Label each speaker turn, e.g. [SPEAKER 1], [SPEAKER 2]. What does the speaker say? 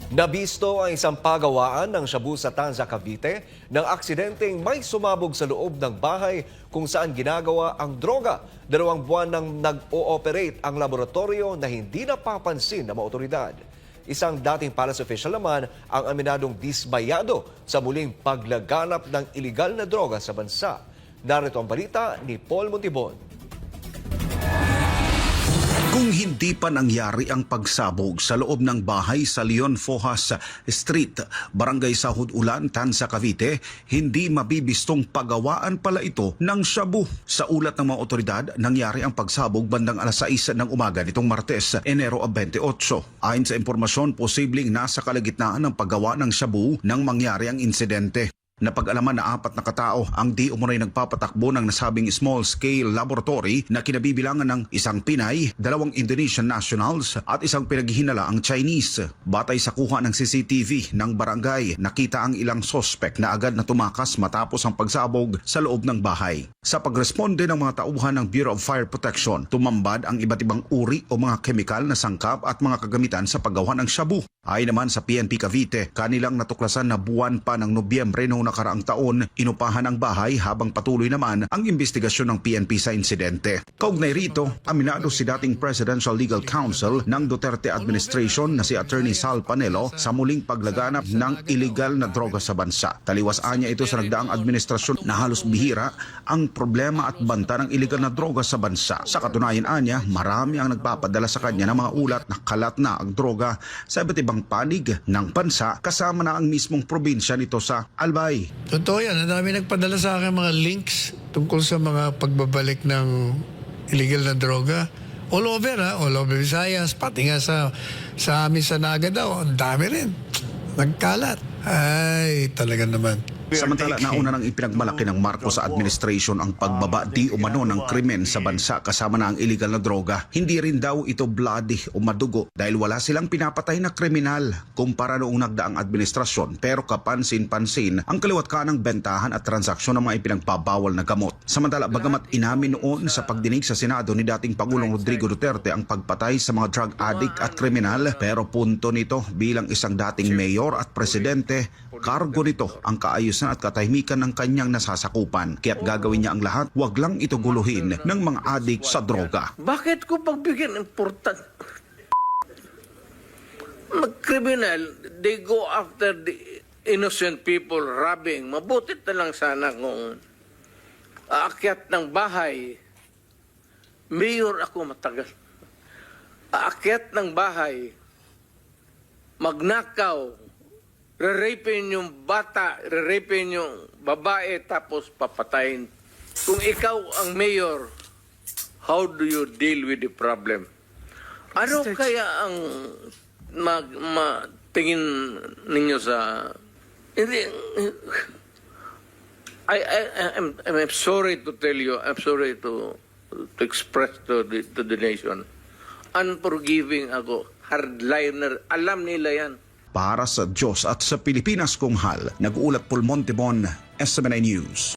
[SPEAKER 1] Nabisto ang isang pagawaan ng shabu sa Tanza, Cavite ng aksidenteng may sumabog sa loob ng bahay kung saan ginagawa ang droga. 2 buwan nang nag-ooperate ang laboratorio na hindi napapansin ng mga otoridad. Isang dating palace official naman ang aminadong disbayado sa muling paglaganap ng iligal na droga sa bansa. Narito ang balita ni Paul Montibon.
[SPEAKER 2] Kung hindi pa nangyari ang pagsabog sa loob ng bahay sa Leon Fojas Street, Barangay Sahod Ulan, Tanza, Cavite, hindi mabibistong pagawaan pala ito ng shabu. Sa ulat ng mga otoridad, nangyari ang pagsabog bandang alas 6 ng umaga nitong Martes, Enero 28. Ayon sa impormasyon, posibleng nasa kalagitnaan ng paggawa ng shabu nang mangyari ang insidente. Napag-alaman na 4 na katao ang di umunoy nagpapatakbo ng nasabing small-scale laboratory na kinabibilangan ng isang Pinay, 2 Indonesian nationals at isang pinaghihinalaang Chinese. Batay sa kuha ng CCTV ng barangay, nakita ang ilang sospek na agad na tumakas matapos ang pagsabog sa loob ng bahay. Sa pagresponde ng mga tauhan ng Bureau of Fire Protection, tumambad ang iba't ibang uri o mga kemikal na sangkap at mga kagamitan sa paggawa ng shabu. Ayon naman sa PNP Cavite, kanilang natuklasan na buwan pa ng Nobyembre noong nakaraang taon, inupahan ang bahay habang patuloy naman ang investigasyon ng PNP sa insidente. Kaugnay rito, aminado si dating Presidential Legal Counsel ng Duterte Administration na si Attorney Sal Panelo sa muling paglaganap ng iligal na droga sa bansa. Taliwas anya ito sa nagdaang administrasyon na halos bihira ang problema at banta ng iligal na droga sa bansa. Sa katunayan anya, marami ang nagpapadala sa kanya ng mga ulat na kalat na ang droga sa iba't ibang panig ng bansa kasama na ang mismong probinsya nito sa Albay.
[SPEAKER 3] Totoo yan. Ang dami nagpadala sa akin mga links tungkol sa mga pagbabalik ng illegal na droga. All over all over Visayas, pati nga sa amin sa Naga daw, ang dami rin. Nagkalat. Ay, talaga naman.
[SPEAKER 2] Samantala, nauna nang ipinagmalaki ng Marcos administration ang pagbaba di umano ng krimen sa bansa kasama na ang iligal na droga. Hindi rin daw ito bloody o madugo dahil wala silang pinapatay na kriminal kumpara noong nagdaang administrasyon, pero kapansin-pansin ang kaliwat kanang bentahan at transaksyon ng mga ipinagpabawal na gamot. Samantala, bagamat inamin noon sa pagdinig sa Senado ni dating Pangulong Rodrigo Duterte ang pagpatay sa mga drug addict at kriminal, pero punto nito bilang isang dating mayor at presidente, kargo nito ang kaayusan at katahimikan ng kanyang nasasakupan. Kaya't gagawin niya ang lahat, wag lang ito guluhin ng mga adik sa droga.
[SPEAKER 4] Bakit ko pagbigyan important? Mag-criminal, they go after the innocent people robbing. Mabuti na lang sana kung aakyat ng bahay. Mayor ako matagal. Aakyat ng bahay, magnakaw, re-rapin yung bata, re-rapin yung babae, tapos papatayin. Kung ikaw ang mayor, how do you deal with the problem? Ano kaya ang tingin ninyo sa... Hindi... I'm sorry to tell you, I'm sorry to express to the nation. Unforgiving ako, hardliner, alam nila yan.
[SPEAKER 2] Para sa Diyos at sa Pilipinas kung hal, nag-uulat Paul Montibon, SMNI News.